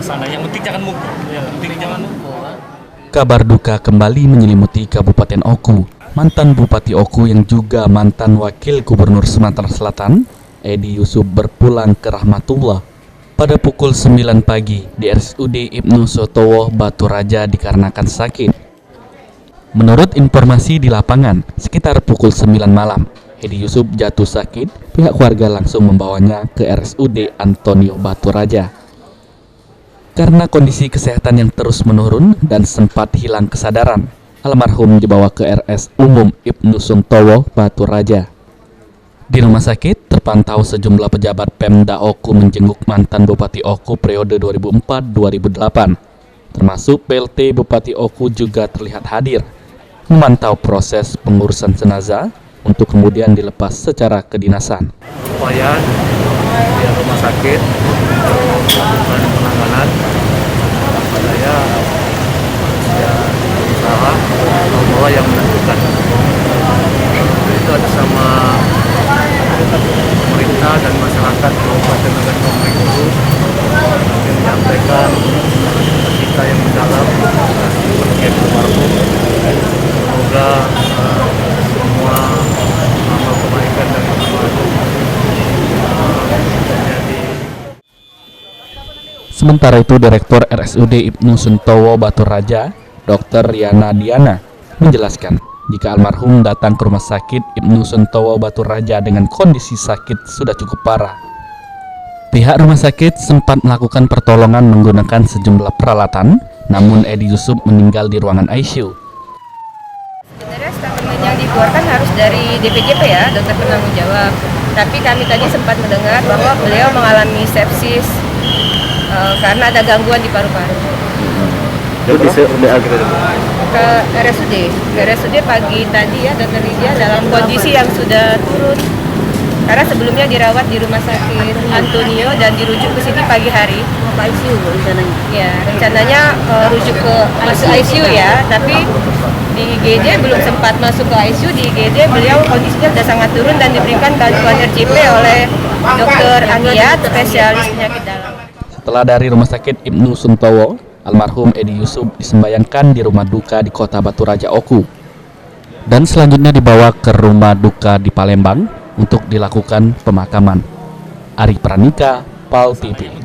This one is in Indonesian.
sana. Yang penting jangan mukul. Yang penting jangan mukul. Kabar duka kembali menyelimuti Kabupaten Oku. Mantan Bupati Oku yang juga mantan Wakil Gubernur Sumatera Selatan, Edi Yusuf berpulang ke rahmatullah pada pukul 9 pagi di RSUD Ibnu Sotowo, Batu Raja dikarenakan sakit. Menurut informasi di lapangan, sekitar pukul 9 malam, Edi Yusuf jatuh sakit. Pihak keluarga langsung membawanya ke RSUD Antonio Batu Raja. Karena kondisi kesehatan yang terus menurun dan sempat hilang kesadaran, almarhum dibawa ke RS Umum Ibnu Sotowo, Batu Raja. Di rumah sakit, terpantau sejumlah pejabat Pemda Oku menjenguk mantan Bupati Oku periode 2004-2008. Termasuk PLT Bupati Oku juga terlihat hadir, memantau proses pengurusan jenazah untuk kemudian dilepas secara kedinasan. Upaya di rumah sakit melakukan penanganan saya usaha bahwa yang menentukan itu atas sama pemerintah dan masyarakat Kabupaten Nagan Komering Ulu yang menyampaikan kita yang mendalam kepergian almarhum. Semoga semua amal kebaikan dan almarhum Sementara itu, Direktur RSUD Ibnu Sotowo Batu Raja, Dr. Riana Diana, menjelaskan jika almarhum datang ke rumah sakit Ibnu Sotowo Batu Raja dengan kondisi sakit sudah cukup parah. Pihak rumah sakit sempat melakukan pertolongan menggunakan sejumlah peralatan, namun Edi Yusuf meninggal di ruangan ICU. Sebenarnya statement yang dikeluarkan harus dari DPJP ya, dokter penanggung jawab. Tapi kami tadi sempat mendengar bahwa beliau mengalami sepsis karena ada gangguan di paru-paru. Itu bisa Ke RSUD pagi tadi ya, dokter Lydia dalam kondisi yang sudah turun. Karena sebelumnya dirawat di rumah sakit Antonio dan dirujuk ke sini pagi hari. Ke ICU rencananya? Ya, rencananya rujuk ke masuk ICU ya, tapi di IGD belum sempat masuk ke ICU. Di IGD beliau kondisinya sudah sangat turun dan diberikan bantuan RJP oleh dokter Aniat, spesialis penyakit dalam. Setelah dari rumah sakit Ibnu Sotowo, almarhum Edi Yusuf disembayangkan di rumah duka di kota Batu Raja Oku. Dan selanjutnya dibawa ke rumah duka di Palembang untuk dilakukan pemakaman. Ari Pranika, PAL TV.